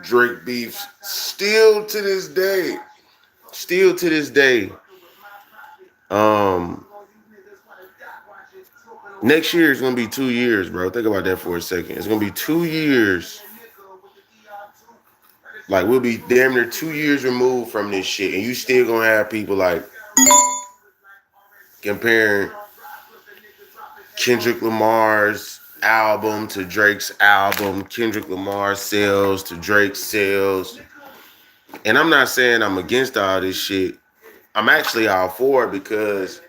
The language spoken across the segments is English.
Drake beefs still to this day. Still to this day. Um, Next year is gonna be 2 years, bro. Think about that for a second. It's gonna be 2 years. Like we'll be damn near 2 years removed from this shit, and you still gonna have people like comparing Kendrick Lamar's album to Drake's album, Kendrick Lamar's sales to Drake's sales. And I'm not saying I'm against all this shit. I'm actually all for it because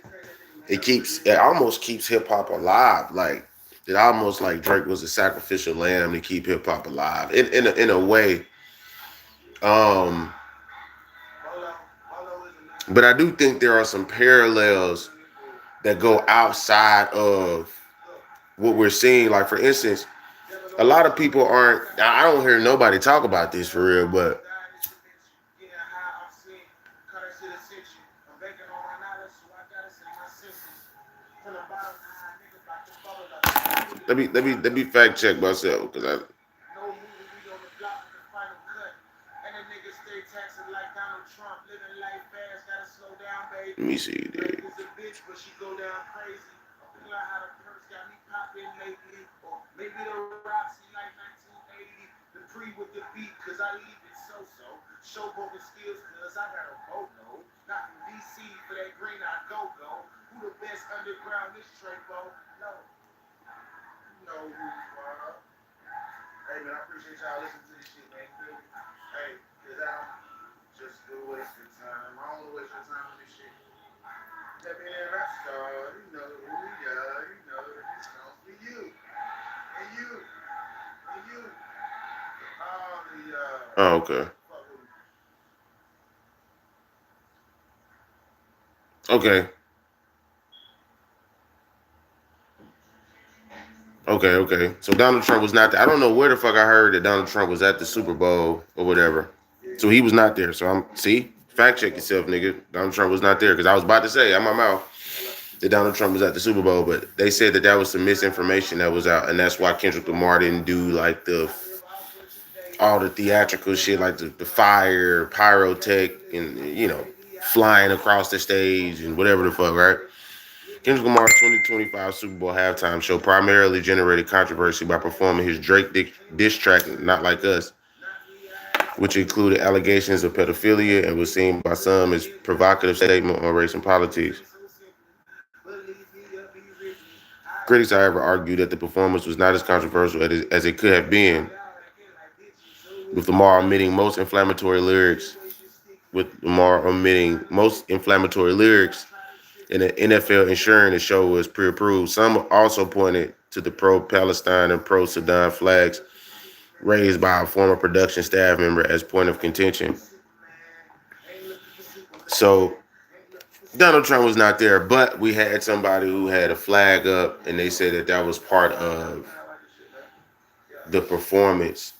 it almost keeps hip hop alive. Like it almost like Drake was a sacrificial lamb to keep hip hop alive in a way. Um, but I do think there are some parallels that go outside of what we're seeing. Like for instance, a lot of people aren't. I don't hear nobody talk about this for real, but let me fact check myself because I. Let me see, dude. Oh, okay. Okay. Okay. So Donald Trump was not there. I don't know where the fuck I heard that Donald Trump was at the Super Bowl or whatever. So he was not there. So fact check yourself, nigga. Donald Trump was not there because I was about to say out my mouth that Donald Trump was at the Super Bowl, but they said that was some misinformation that was out, and that's why Kendrick Lamar didn't do like all the theatrical shit, like the fire, pyrotech, and flying across the stage and whatever the fuck, right? Kendrick Lamar's 2025 Super Bowl halftime show primarily generated controversy by performing his Drake diss track, Not Like Us, which included allegations of pedophilia and was seen by some as provocative statement on race and politics. Critics, however, argued that the performance was not as controversial as it could have been, with Lamar omitting most inflammatory lyrics, and the NFL ensuring the show was pre-approved. Some also pointed to the pro-Palestine and pro-Sudan flags raised by a former production staff member as point of contention. So Donald Trump was not there, but we had somebody who had a flag up, and they said that was part of the performance.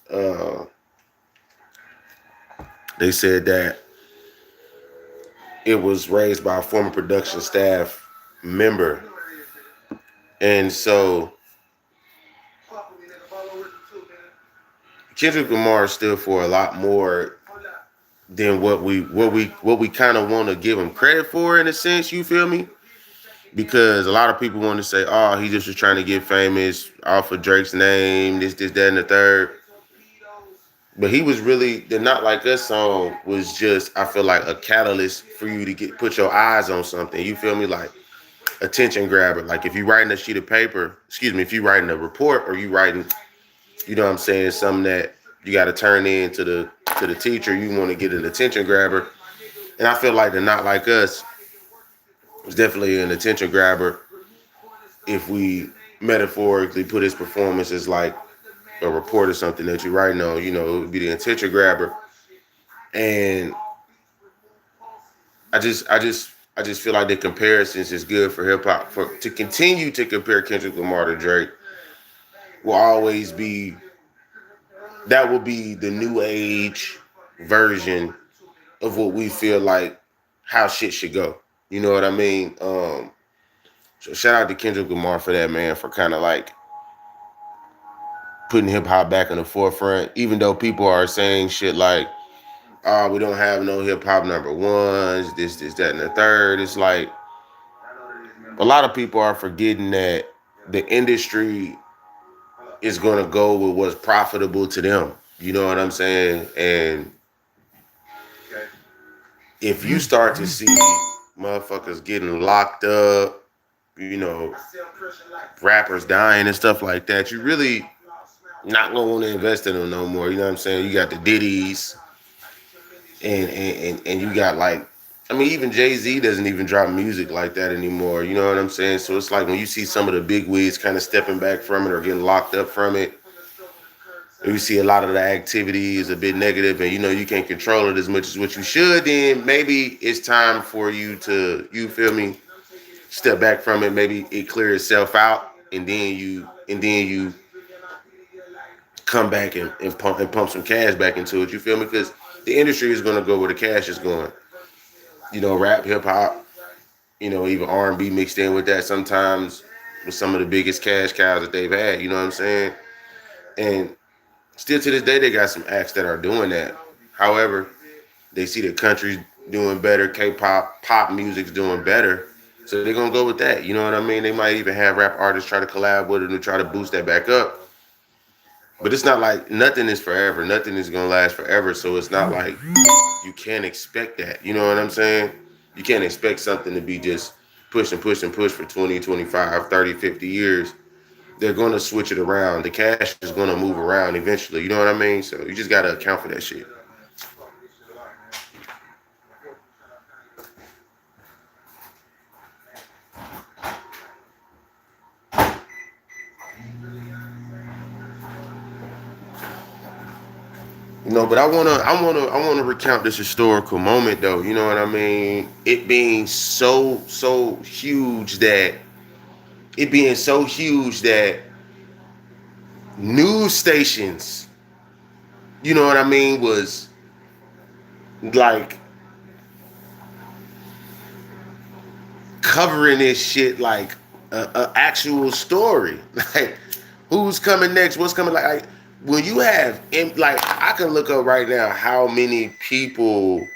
They said that it was raised by a former production staff member. And so Kendrick Lamar stood for a lot more than what we kind of want to give him credit for, in a sense, you feel me? Because a lot of people want to say, oh, he just was trying to get famous off of Drake's name, this, that, and the third. But he was really, the Not Like Us song was just, I feel like, a catalyst for you to put your eyes on something. You feel me? Like attention grabber. Like if you're writing a sheet of paper, if you're writing a report or you writing, you know what I'm saying, something that you got to turn in to the teacher, you want to get an attention grabber. And I feel like the Not Like Us was definitely an attention grabber if we metaphorically put his performance as like a report or something that you're writing on, it would be the attention grabber. And I just feel like the comparisons is good for hip hop. To continue to compare Kendrick Lamar to Drake will always be, that will be the new age version of what we feel like how shit should go. You know what I mean? So shout out to Kendrick Lamar for that, man, for kind of like putting hip hop back in the forefront, even though people are saying shit like, "Oh, we don't have no hip hop number ones, this, that, and the third." It's like a lot of people are forgetting that the industry is gonna go with what's profitable to them. You know what I'm saying? And if you start to see motherfuckers getting locked up, you know, rappers dying and stuff like that, you really not gonna want to invest in them no more. You know what I'm saying? You got the Diddy's, and you got like, I mean, even Jay-Z doesn't even drop music like that anymore. You know what I'm saying? So it's like when you see some of the big wigs kind of stepping back from it or getting locked up from it, you see a lot of the activity is a bit negative, and you know you can't control it as much as what you should. Then maybe it's time for you to, you feel me, step back from it. Maybe it clear itself out, and then you come back and pump some cash back into it. You feel me? Because the industry is gonna go where the cash is going. You know, rap, hip hop, you know, even R&B mixed in with that sometimes with some of the biggest cash cows that they've had. You know what I'm saying? And still to this day, they got some acts that are doing that. However, they see the country's doing better, K-pop, pop music's doing better, so they're gonna go with that. You know what I mean? They might even have rap artists try to collab with it and try to boost that back up. But it's not like nothing is forever. Nothing is gonna last forever. So it's not like you can't expect that. You know what I'm saying? You can't expect something to be just push and push and push for 20, 25, 30, 50 years. They're gonna switch it around. The cash is gonna move around eventually. You know what I mean? So you just gotta account for that shit. You know, but I wanna recount this historical moment though. You know what I mean? It being so huge that news stations, you know what I mean, was like covering this shit like a actual story. Like, who's coming next? What's coming? Like when you have, like, I can look up right now how many people,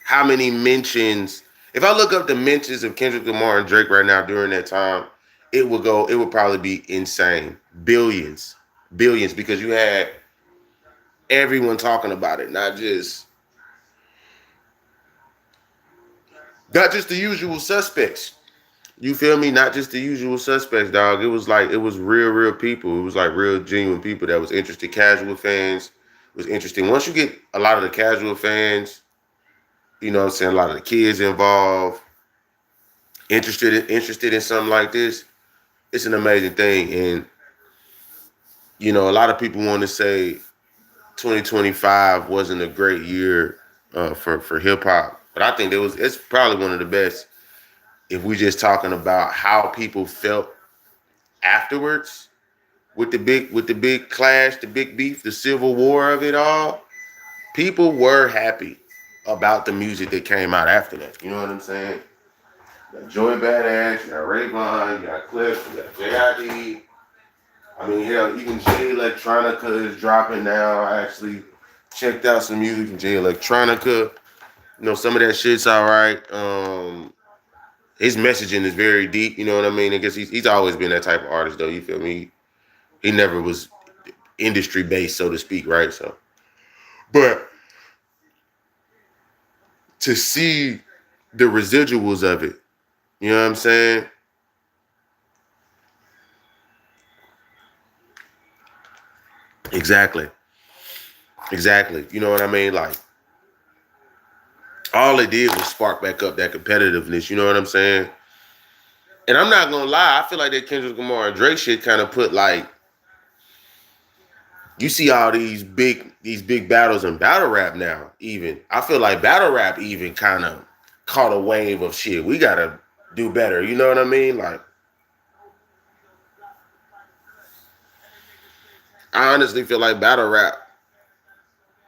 how many mentions. If I look up the mentions of Kendrick Lamar and Drake right now during that time, it would go. It would probably be insane, billions, billions, because you had everyone talking about it, not just the usual suspects. You feel me? Not just the usual suspects, dog. It was real, real people. It was like real, genuine people that was interested. Casual fans was interesting. Once you get a lot of the casual fans, you know what I'm saying, a lot of the kids involved, interested in something like this, it's an amazing thing. And you know, a lot of people want to say 2025 wasn't a great year for hip hop, but I think it's probably one of the best if we just talking about how people felt afterwards with the big clash, the big beef, the civil war of it all. People were happy about the music that came out after that. You know what I'm saying? You got Joey Badass, you got Rayvon, you got Cliff, you got JID. I mean, hell, even Jay Electronica is dropping now. I actually checked out some music from Jay Electronica. You know, some of that shit's all right. His messaging is very deep. You know what I mean? I guess he's always been that type of artist, though. You feel me? He never was industry based, so to speak, right? So, but to see the residuals of it, you know what I'm saying? Exactly, exactly. You know what I mean? Like, all it did was spark back up that competitiveness. You know what I'm saying? And I'm not gonna lie, I feel like that Kendrick Lamar and Drake shit kind of put like, you see all these big battles in battle rap now. Even I feel like battle rap even kind of caught a wave of shit. We gotta do better. You know what I mean? Like, I honestly feel like battle rap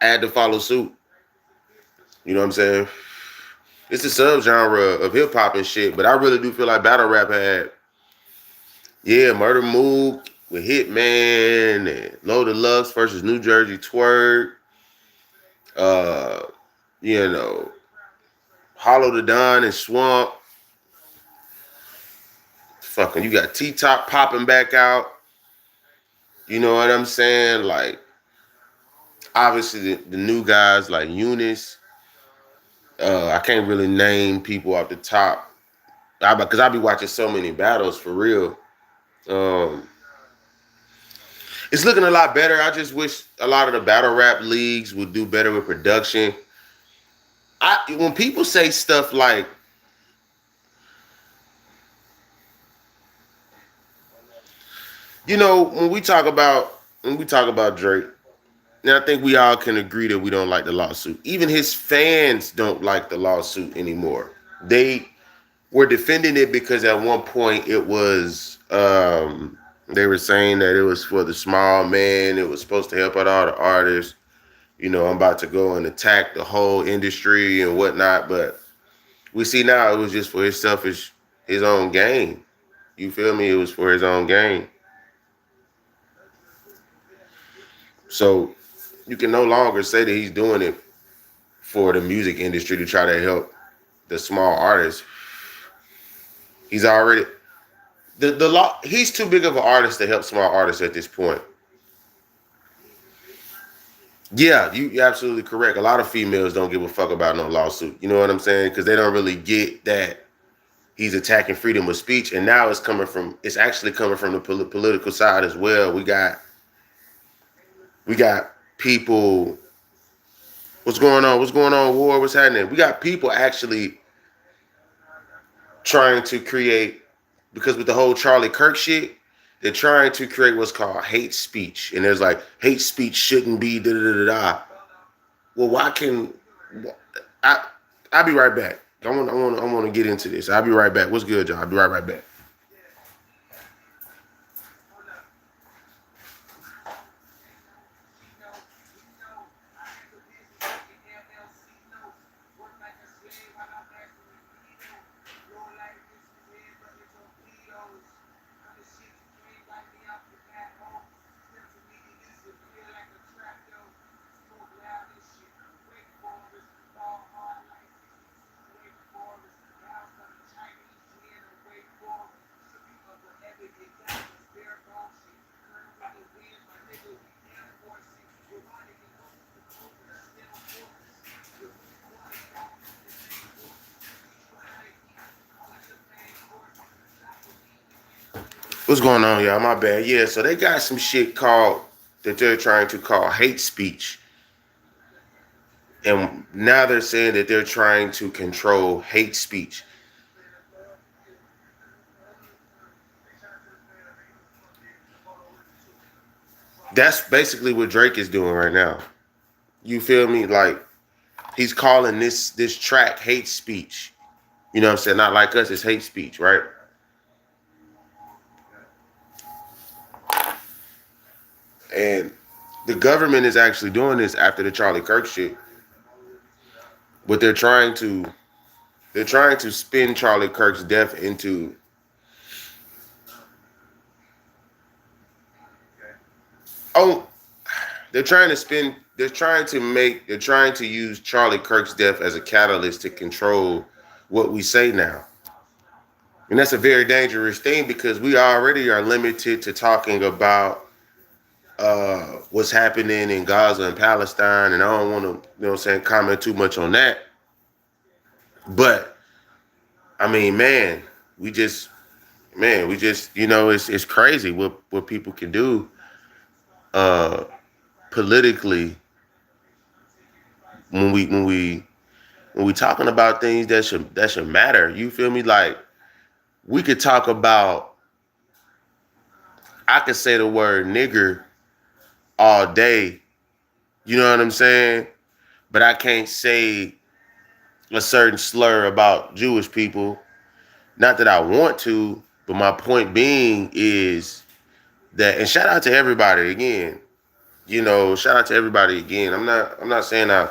had to follow suit. You know what I'm saying? It's a subgenre of hip hop and shit, but I really do feel like battle rap had, yeah, Murder Mook. with Hitman and Low Deluxe versus New Jersey Twerk. Uh, you know, Hollow the Don and Swamp. Fucking, you got T-Top popping back out. You know what I'm saying? Like, obviously, the new guys like Eunice. I can't really name people off the top. Because I be watching so many battles for real. Um, it's looking a lot better. I just wish a lot of the battle rap leagues would do better with production. When people say stuff like, when we talk about Drake, and I think we all can agree that we don't like the lawsuit. Even his fans don't like the lawsuit anymore. They were defending it because at one point it was they were saying that it was for the small man. It was supposed to help out all the artists. I'm about to go and attack the whole industry and whatnot. But we see now it was just for his own gain. You feel me? It was for his own gain. So you can no longer say that he's doing it for the music industry to try to help the small artists. He's already the law. He's too big of an artist to help small artists at this point. Yeah, you're absolutely correct. A lot of females don't give a fuck about no lawsuit. You know what I'm saying? Because they don't really get that he's attacking freedom of speech, and now it's actually coming from the political side as well. We got people. What's going on? What's going on? War? What's happening? We got people actually trying to create, because with the whole Charlie Kirk shit, they're trying to create what's called hate speech, and there's like hate speech shouldn't be da da da da. Well, why can I? I'll be right back. I want to get into this. I'll be right back. What's good, y'all? I'll be right back. What's going on, y'all? My bad. Yeah, so they got some shit called that they're trying to call hate speech. And now they're saying that they're trying to control hate speech. That's basically what Drake is doing right now. You feel me? Like, he's calling this track hate speech. You know what I'm saying? Not like us, it's hate speech, right? And the government is actually doing this after the Charlie Kirk shit. But they're trying to spin Charlie Kirk's death into oh they're trying to use Charlie Kirk's death as a catalyst to control what we say now. And that's a very dangerous thing because we already are limited to talking about what's happening in Gaza and Palestine, and I don't want to, comment too much on that. But I mean, we just, we just, it's crazy what people can do uh, politically when we talking about things that should matter. You feel me? Like, we could talk about. I could say the word nigger all day. You know what I'm saying? But I can't say a certain slur about Jewish people. Not that I want to, but my point being is that, and shout out to everybody again. Shout out to everybody again. I'm not saying I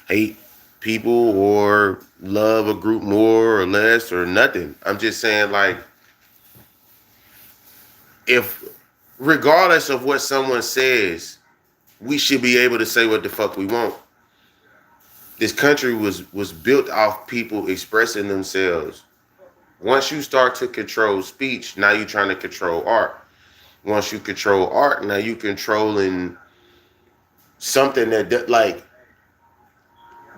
hate people or love a group more or less or nothing. I'm just saying, like, if regardless of what someone says, we should be able to say what the fuck we want. This country was built off people expressing themselves. Once you start to control speech, now you're trying to control art. Once you control art, now you controlling something that, like,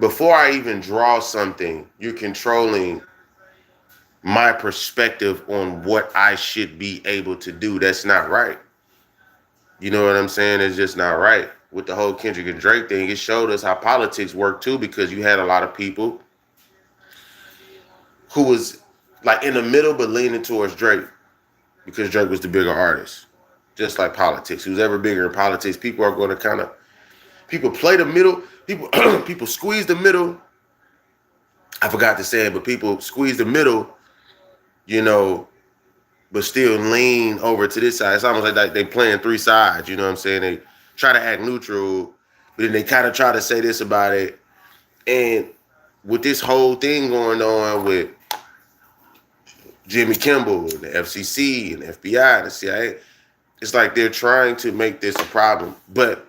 before I even draw something, you're controlling my perspective on what I should be able to do. That's not right. You know what I'm saying? It's just not right. With the whole Kendrick and Drake thing, it showed us how politics work too, because you had a lot of people who was like in the middle but leaning towards Drake because Drake was the bigger artist. Just like politics. Who's ever bigger in politics, people are going to kind of, people play the middle, people people squeeze the middle. I forgot to say it, but people squeeze the middle, you know, but still lean over to this side. It's almost like they playing three sides, you know what I'm saying? They try to act neutral, but then they kind of try to say this about it. And with this whole thing going on with Jimmy Kimmel and the FCC and the FBI and the CIA, it's like they're trying to make this a problem. But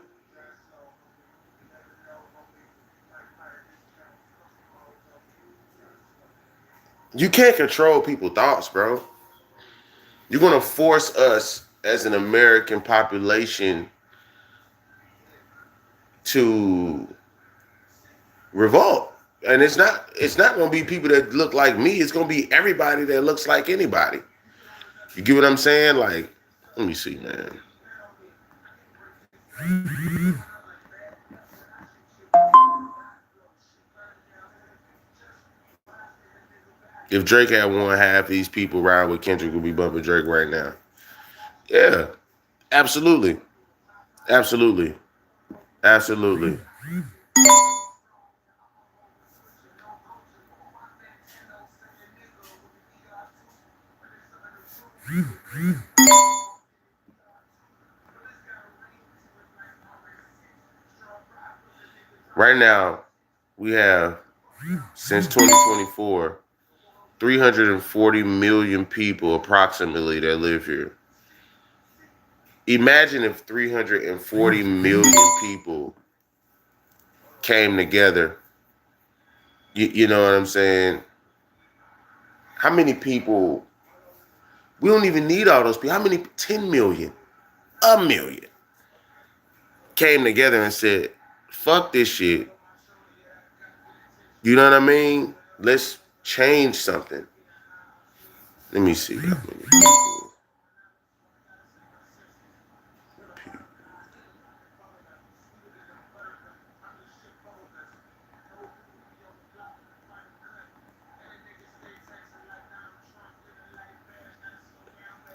you can't control people's thoughts, bro. You're going to force us as an American population to revolt. And it's not going to be people that look like me. It's going to be everybody that looks like anybody. You get what I'm saying? Like, let me see, man. If Drake had one half, these people around with Kendrick would be bumping Drake right now. Yeah, absolutely. Absolutely. Absolutely. Right now, we have, since 2024, 340 million people approximately that live here. Imagine if 340 million people came together. You know what I'm saying? How many people? We don't even need all those people. How many? 10 million, a million came together and said, fuck this shit. You know what I mean? Let's change something. Let me see. How many people?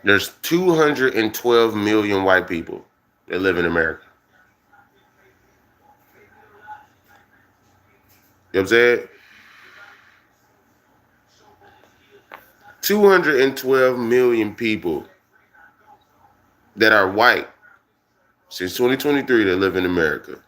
There's 212 million white people that live in America. You know what I'm saying? 212 million people that are white since 2023 that live in America.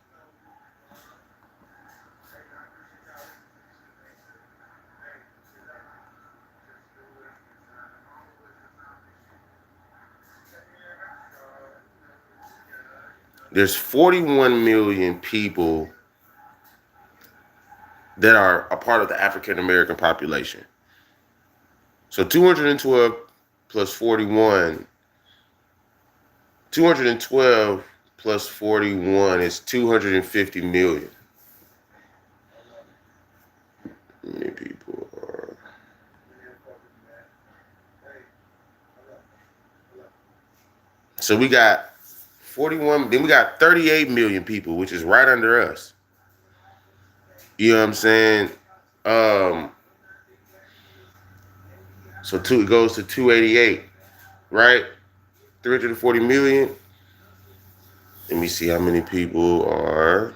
There's 41 million people that are a part of the African American population. So 212 plus 41, 212 plus 41 is 250 million. How many people are? So we got 41, then we got 38 million people, which is right under us. You know what I'm saying? So it goes to 288, right? 340 million. Let me see how many people are.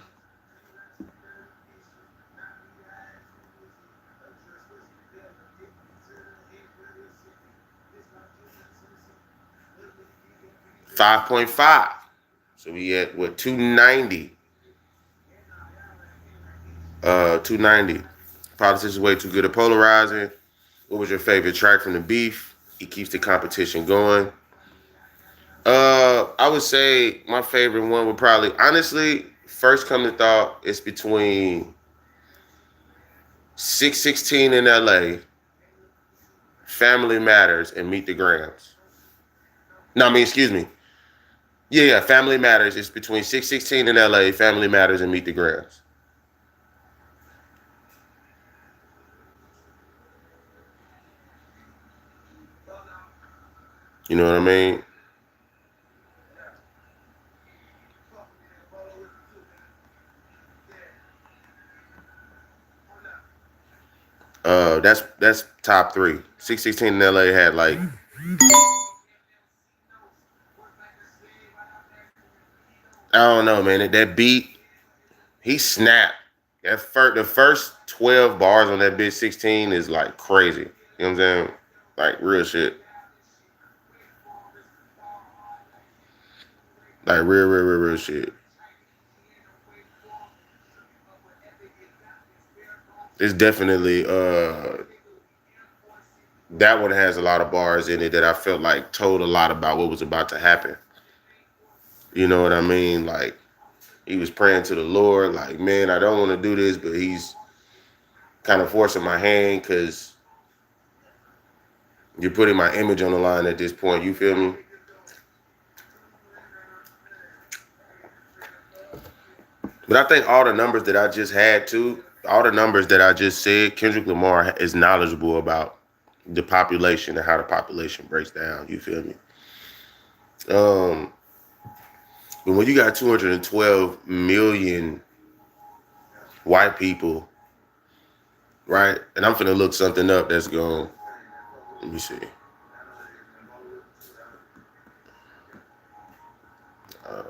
$5.5. So we at what, 290. 290. Politics is way too good at polarizing. What was your favorite track from the beef? He keeps the competition going. I would say my favorite one would probably, honestly, first come to thought, it's between 616 in LA, Family Matters, and Meet the Grams. No, I mean, excuse me. Yeah, Family Matters. It's between 616 in LA, Family Matters, and Meet the Grams. You know what I mean? That's top three. 616 in LA had like, I don't know, man. That beat, he snapped. The first 12 bars on that bitch 16 is like crazy. You know what I'm saying? Like real shit. Like real shit. It's definitely that one has a lot of bars in it that I felt like told a lot about what was about to happen. You know what I mean? Like he was praying to the Lord, like, man, I don't want to do this, but he's kind of forcing my hand because you're putting my image on the line at this point. You feel me? But I think all the numbers that I just had too, all the numbers that I just said, Kendrick Lamar is knowledgeable about the population and how the population breaks down. You feel me? Um, but when you got 212 million white people, right? And I'm finna look something up that's going. Let me see. Uh,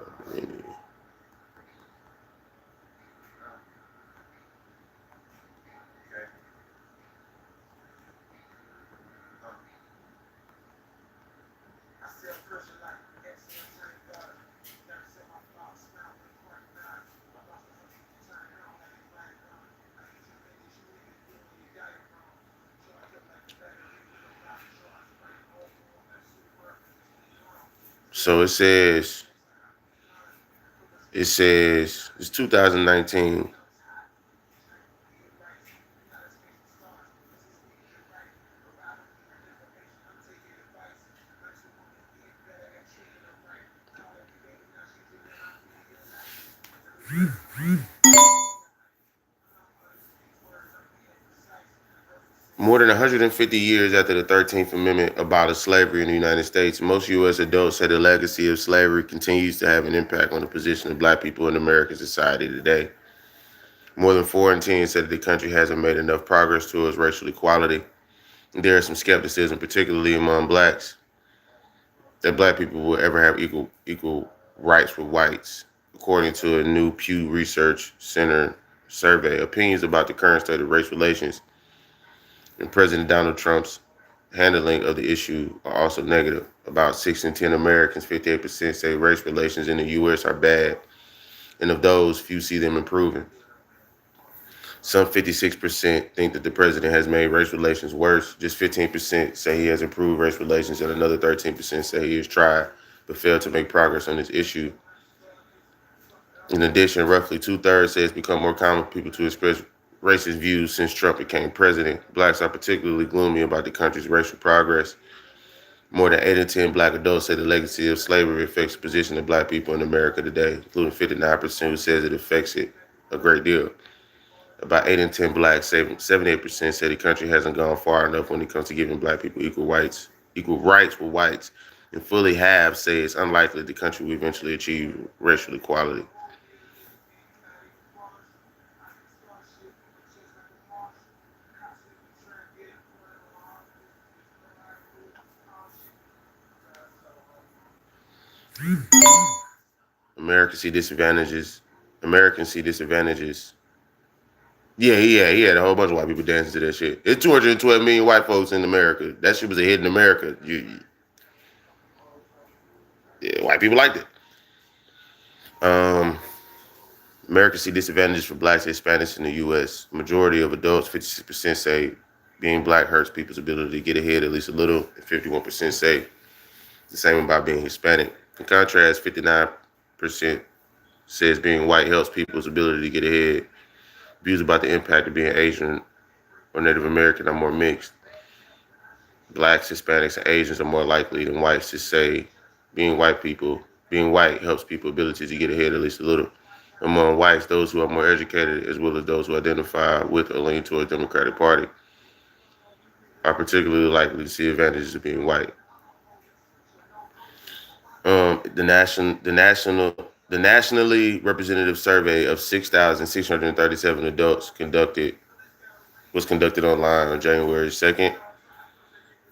so it says it's 2019. More than 150 years after the 13th Amendment abolished slavery in the United States, most U.S. adults say the legacy of slavery continues to have an impact on the position of black people in American society today. More than 4 in 10 said that the country hasn't made enough progress towards racial equality. There is some skepticism, particularly among blacks, that black people will ever have equal rights with whites. According to a new Pew Research Center survey, opinions about the current state of race relations and President Donald Trump's handling of the issue are also negative. About 6 in 10 Americans, 58%, say race relations in the U.S. are bad, and of those, few see them improving. Some 56% think that the president has made race relations worse. Just 15% say he has improved race relations, and another 13% say he has tried but failed to make progress on this issue. In addition, roughly two-thirds say it's become more common for people to express racist views since Trump became president. Blacks are particularly gloomy about the country's racial progress. More than 8 in 10 black adults say the legacy of slavery affects the position of black people in America today, including 59% who says it affects it a great deal. About 8 in 10 blacks, 78% say the country hasn't gone far enough when it comes to giving black people equal rights with whites, and fully half say it's unlikely the country will eventually achieve racial equality. Americans see disadvantages. Americans see disadvantages. Yeah, he had a whole bunch of white people dancing to that shit. It's 212 million white folks in America. That shit was a hit in America. Yeah, white people liked it. Um, Americans see disadvantages for blacks and Hispanics in the U.S. Majority of adults, 56% say being black hurts people's ability to get ahead at least a little, and 51% say the same about being Hispanic. In contrast, 59% says being white helps people's ability to get ahead. Views about the impact of being Asian or Native American are more mixed. Blacks, Hispanics, and Asians are more likely than whites to say being white helps people's ability to get ahead at least a little. Among whites, those who are more educated, as well as those who identify with or lean toward the Democratic Party, are particularly likely to see advantages of being white. The nationally representative survey of 6,637 adults was conducted online on January 2nd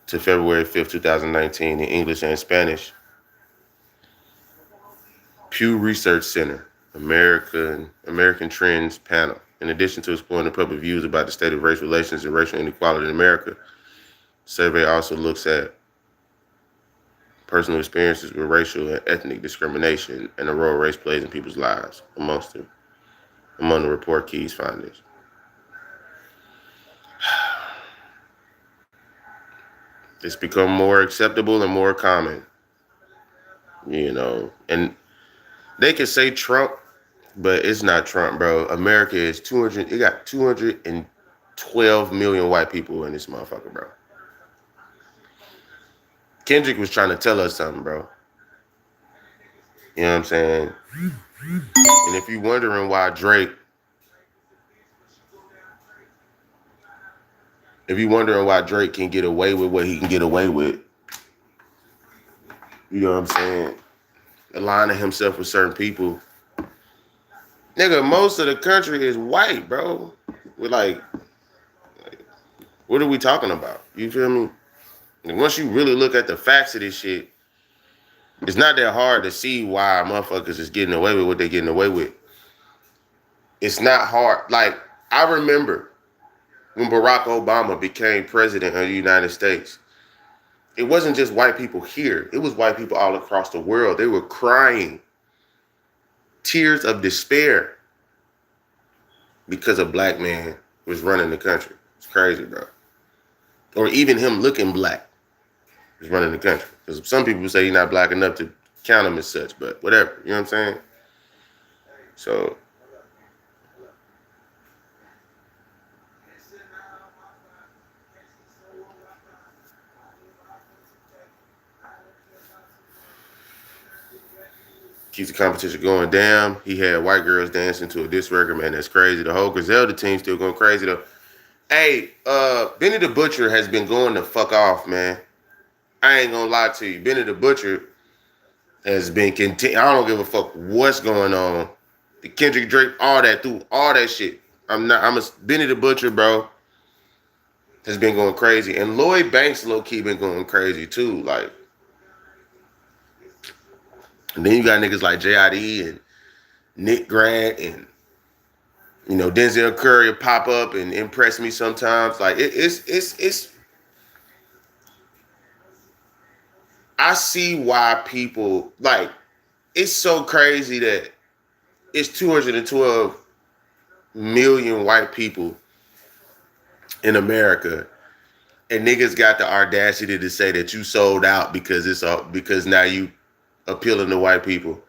to February 5th, 2019 in English and Spanish. Pew Research Center, American Trends Panel. In addition to exploring the public views about the state of race relations and racial inequality in America, the survey also looks at personal experiences with racial and ethnic discrimination and the role race plays in people's lives, among the report keys findings. It's become more acceptable and more common, and they can say Trump, but it's not Trump, bro. America is 200. It got 212 million white people in this motherfucker, bro. Kendrick was trying to tell us something, bro. You know what I'm saying? And if you're wondering why Drake can get away with what he can get away with, you know what I'm saying? Aligning himself with certain people. Nigga, most of the country is white, bro. We're like, what are we talking about? You feel me? And once you really look at the facts of this shit, it's not that hard to see why motherfuckers is getting away with what they're getting away with. It's not hard. Like, I remember when Barack Obama became president of the United States. It wasn't just white people here. It was white people all across the world. They were crying tears of despair because a black man was running the country. It's crazy, bro. Or even him looking black was running the country. Because some people say he's not black enough to count him as such, but whatever. You know what I'm saying? So keeps the competition going. Damn, he had white girls dancing to a diss record, man. That's crazy. The whole Griselda team still going crazy though. Hey, Benny the Butcher has been going the fuck off, man. I ain't gonna lie to you. Benny the Butcher has been I don't give a fuck what's going on. The Kendrick, Drake, all that shit. Benny the Butcher, bro, has been going crazy. And Lloyd Banks low-key been going crazy too. Like, and then you got niggas like J.I.D. and Nick Grant and, Denzel Curry pop up and impress me sometimes. Like, it's I see why people, like, it's so crazy that it's 212 million white people in America, and niggas got the audacity to say that you sold out because now you appealing to white people.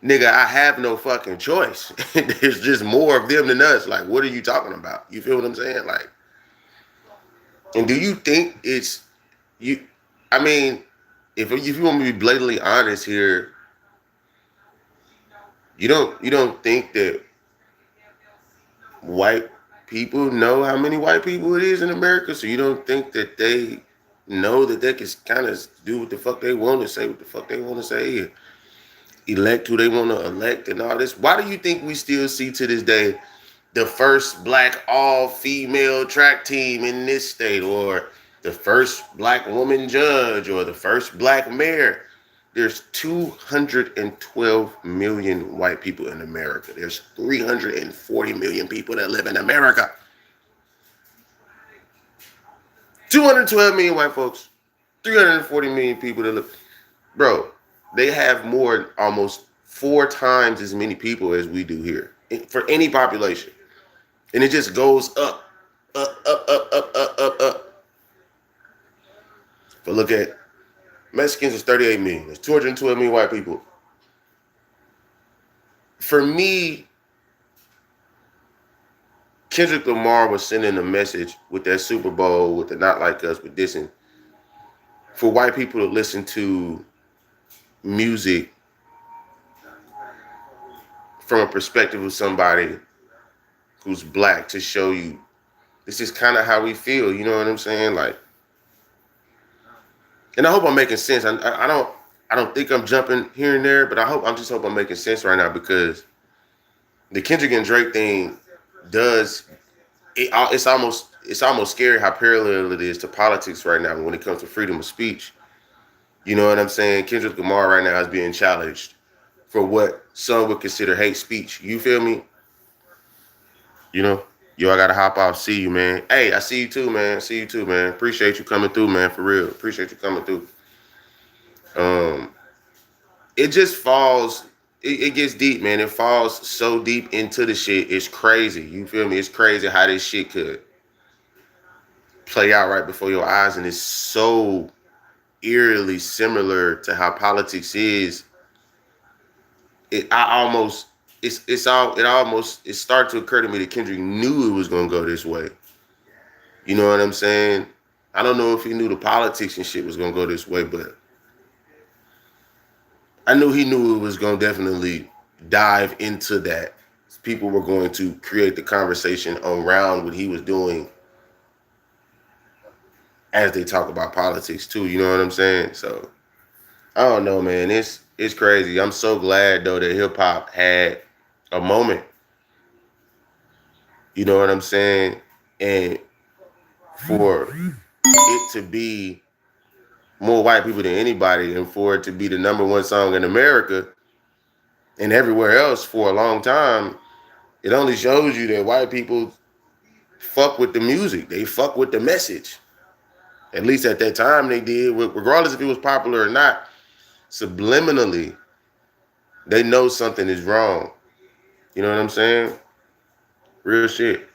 Nigga, I have no fucking choice. There's just more of them than us. Like, what are you talking about? You feel what I'm saying? Like, and do you think it's you? I mean, if you want me to be blatantly honest here, you don't think that white people know how many white people it is in America? So you don't think that they know that they can kind of do what the fuck they want to say, what the fuck they want to say, and elect who they want to elect and all this? Why do you think we still see to this day the first black all-female track team in this state, or the first black woman judge, or the first black mayor? There's 212 million white people in America. There's 340 million people that live in America. 212 million white folks, 340 million people that live. Bro, they have almost 4 times as many people as we do here for any population. And it just goes up, up, up, up, up, up, up, up. But look at Mexicans is 38 million. There's 212 million white people. For me, Kendrick Lamar was sending a message with that Super Bowl, with the Not Like Us, with dissing, for white people to listen to music from a perspective of somebody who's black, to show you this is kind of how we feel. You know what I'm saying? Like, and I hope I'm making sense. I don't think I'm jumping here and there, but I just hope I'm making sense right now, because the Kendrick and Drake thing does it's almost scary how parallel it is to politics right now when it comes to freedom of speech. You know what I'm saying? Kendrick Lamar right now is being challenged for what some would consider hate speech. You feel me? You know? Yo, I gotta hop off. See you, man. Hey, I see you too, man. See you too, man. Appreciate you coming through, man. For real. Appreciate you coming through. Um, it just falls. It gets deep, man. It falls so deep into the shit. It's crazy. You feel me? It's crazy how this shit could play out right before your eyes, and it's so eerily similar to how politics is. It I almost it's all it almost it started to occur to me that Kendrick knew it was gonna go this way. You know what I'm saying? I don't know if he knew the politics and shit was gonna go this way, but I knew he knew it was gonna definitely dive into that. People were going to create the conversation around what he was doing as they talk about politics too. You know what I'm saying? So I don't know, man. It's crazy. I'm so glad though that hip hop had a moment. You know what I'm saying? And for it to be more white people than anybody, and for it to be the number one song in America and everywhere else for a long time, it only shows you that white people fuck with the music. They fuck with the message. At least at that time they did, regardless if it was popular or not. Subliminally, they know something is wrong. You know what I'm saying? Real shit.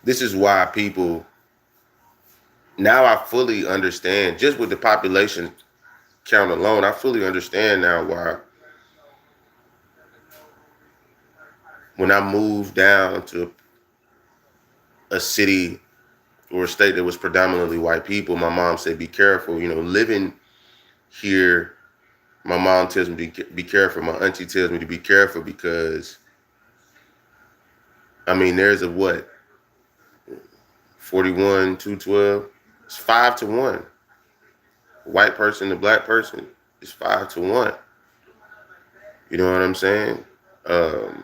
This is why people, now I fully understand, just with the population count alone, I fully understand now why when I moved down to a city or a state that was predominantly white people, my mom said, be careful. You know, living here, my mom tells me to be careful. My auntie tells me to be careful because, I mean, there's a what? 41, 212. It's 5-1. White person to black person is 5-1. You know what I'm saying? Um,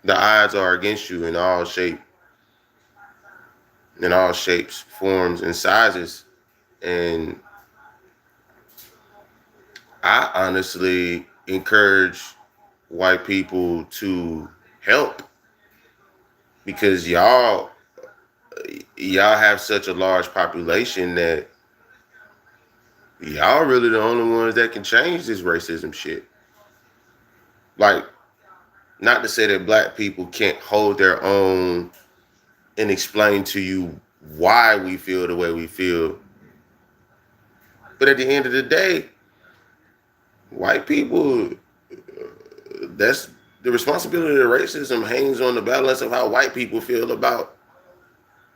the odds are against you in all shapes, forms, and sizes. And I honestly encourage white people to help, because y'all have such a large population that y'all really the only ones that can change this racism shit. Like, not to say that black people can't hold their own and explain to you why we feel the way we feel, but at the end of the day, white people, that's the responsibility of racism hangs on the balance of how white people feel about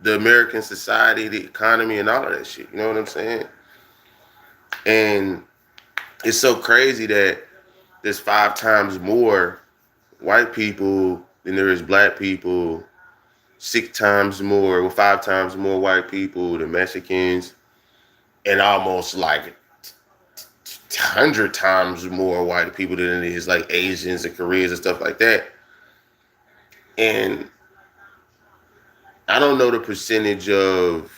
the American society, the economy, and all of that shit. You know what I'm saying? And it's so crazy that there's 5 times more white people than there is black people, 6 times more, or 5 times more white people than Mexicans, and almost like 100 times more white people than it is like Asians and Koreans and stuff like that. And I don't know the percentage of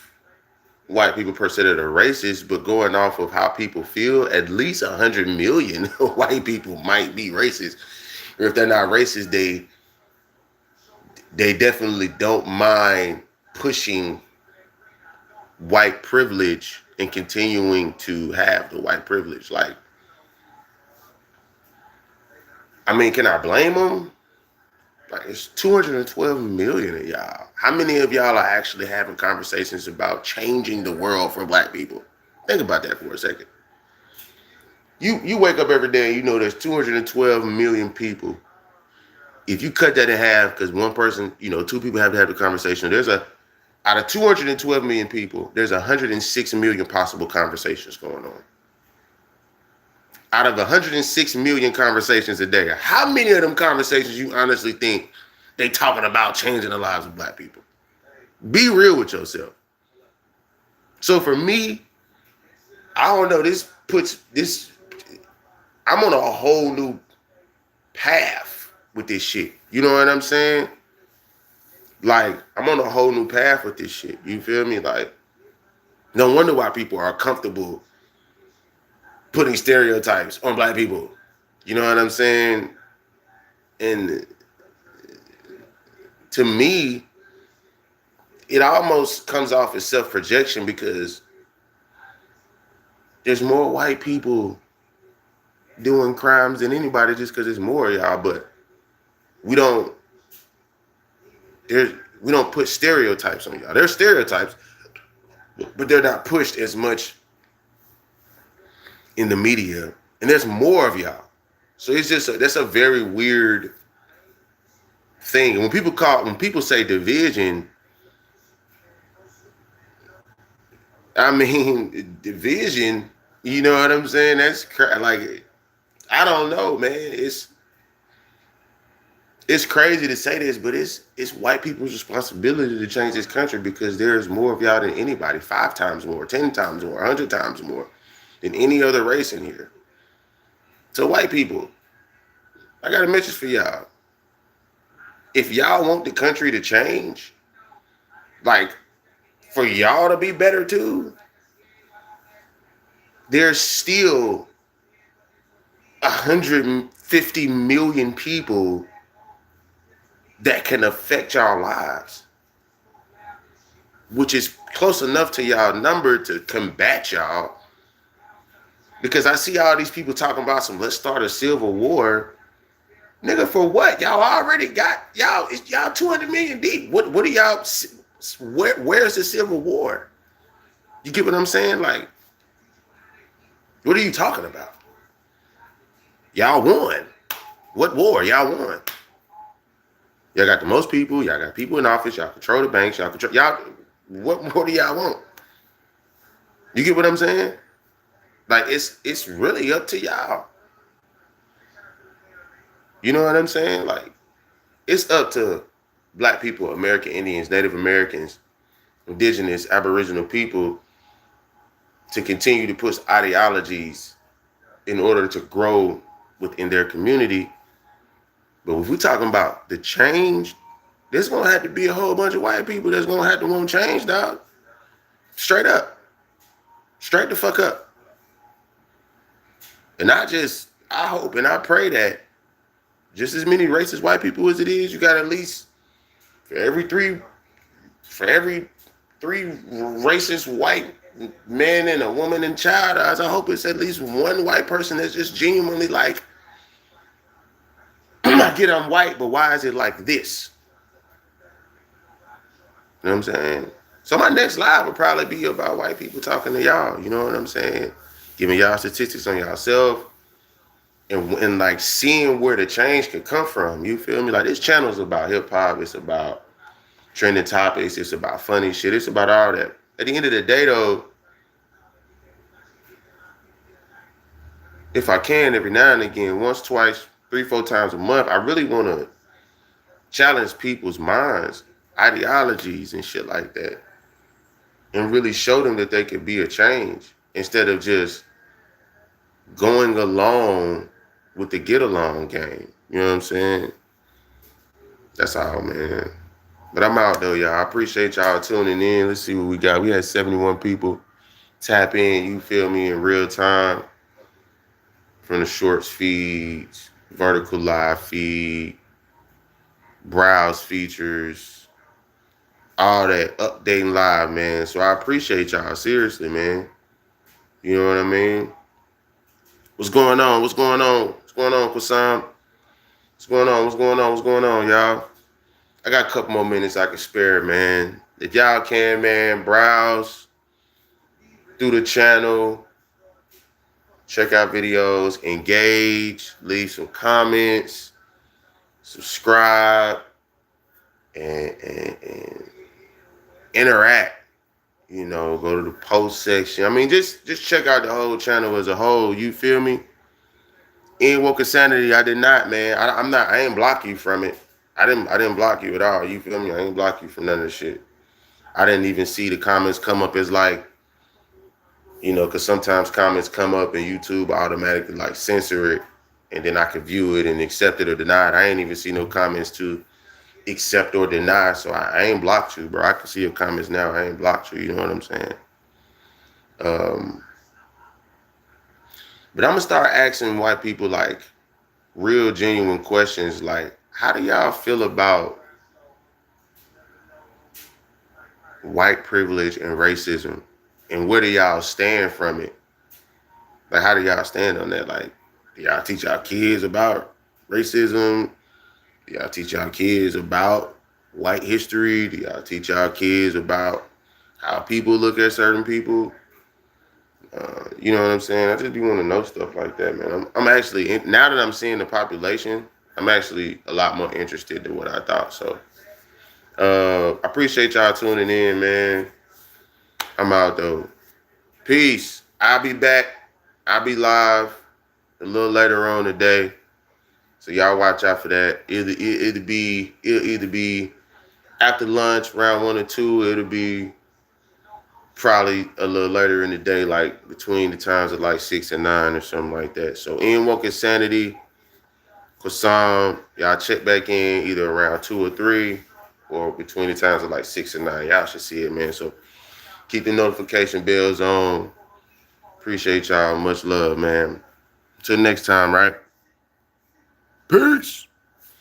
white people per se that are racist, but going off of how people feel, at least 100 million white people might be racist. Or if they're not racist, they definitely don't mind pushing white privilege and continuing to have the white privilege. Like, I mean, can I blame them? Like, it's 212 million of y'all. How many of y'all are actually having conversations about changing the world for black people? Think about that for a second. You wake up every day and you know there's 212 million people. If you cut that in half, because one person, two people have to have the conversation, out of 212 million people, there's 106 million possible conversations going on. Out of 106 million conversations a day, how many of them conversations you honestly think they talking about changing the lives of black people? Be real with yourself. So for me, I don't know, I'm on a whole new path with this shit. You know what I'm saying? Like, I'm on a whole new path with this shit. You feel me? Like, no wonder why people are comfortable putting stereotypes on black people. You know what I'm saying? And to me, it almost comes off as self-projection because there's more white people doing crimes than anybody just because there's more of y'all, but we don't put stereotypes on y'all. There's stereotypes, but they're not pushed as much in the media, and there's more of y'all. So it's just that's a very weird thing. And when people say division, I mean division. You know what I'm saying? That's like, I don't know, man. It's crazy to say this, but it's white people's responsibility to change this country because there's more of y'all than anybody, 5 times more, 10 times more, 100 times more than any other race in here. So white people, I got a message for y'all. If y'all want the country to change, like for y'all to be better too, there's still 150 million people that can affect y'all lives, which is close enough to y'all number to combat y'all. Because I see all these people talking about let's start a civil war. Nigga, for what? Y'all already got, y'all 200 million deep. What are y'all, where's the civil war? You get what I'm saying? Like, what are you talking about? Y'all won. What war? Y'all won. Y'all got the most people. Y'all got people in office. Y'all control the banks. What more do y'all want? You get what I'm saying? Like, it's really up to y'all. You know what I'm saying? Like, it's up to black people, American Indians, Native Americans, indigenous, aboriginal people to continue to push ideologies in order to grow within their community. But if we're talking about the change, there's going to have to be a whole bunch of white people that's going to have to want change, dog. Straight up. Straight the fuck up. And I hope and I pray that just as many racist white people as it is, you got at least for every three racist white men and a woman and child, I hope it's at least one white person that's just genuinely like, I get I'm white, but why is it like this? You know what I'm saying? So my next live will probably be about white people talking to y'all. You know what I'm saying? Giving y'all statistics on yourself and like seeing where the change can come from. You feel me? Like, this channel is about hip hop. It's about trending topics. It's about funny shit. It's about all that. At the end of the day, though, if I can, every now and again, once, twice, 3, 4 times a month, I really want to challenge people's minds, ideologies, and shit like that, and really show them that they could be a change instead of just going along with the get along game. You know what I'm saying? That's all, man. But I'm out though, y'all. I appreciate y'all tuning in. Let's see what we got. We had 71 people tap in, you feel me, in real time from the shorts feeds, vertical live feed, browse features, all that updating live, man. So I appreciate y'all. Seriously, man. You know what I mean? What's going on? What's going on? What's going on, Kusam? What's going on? What's going on? What's going on, y'all? I got a couple more minutes I can spare, man. If y'all can, man, browse through the channel, check out videos, engage, leave some comments, subscribe, and interact. You know, go to the post section. I mean, just check out the whole channel as a whole. You feel me? In Woke Insanity, I did not, man. I'm not. I ain't block you from it. I didn't block you at all. You feel me? I ain't block you from none of the shit. I didn't even see the comments come up as like, you know, because sometimes comments come up and YouTube automatically like censor it, and then I can view it and accept it or deny it. I ain't even see no comments to accept or deny, so I ain't blocked you, bro. I can see your comments now. I ain't blocked you. You know what I'm saying? Um, but I'm gonna start asking white people like real, genuine questions, like, how do y'all feel about white privilege and racism, and where do y'all stand from it? Like, how do y'all stand on that? Like, do y'all teach y'all kids about racism? Do y'all teach y'all kids about white history? Do y'all teach y'all kids about how people look at certain people? You know what I'm saying? I just be want to know stuff like that, man. I'm actually, now that I'm seeing the population, I'm actually a lot more interested than what I thought. So, I appreciate y'all tuning in, man. I'm out though. Peace. I'll be back. I'll be live a little later on today. So y'all watch out for that. It'll either be after lunch, round 1 or 2. It'll be probably a little later in the day, like between the times of like 6 and 9 or something like that. So in Woke Insanity, Kwassam, y'all check back in either around 2 or 3 or between the times of like 6 and 9. Y'all should see it, man. So keep the notification bells on. Appreciate y'all. Much love, man. Until next time, right? Peace.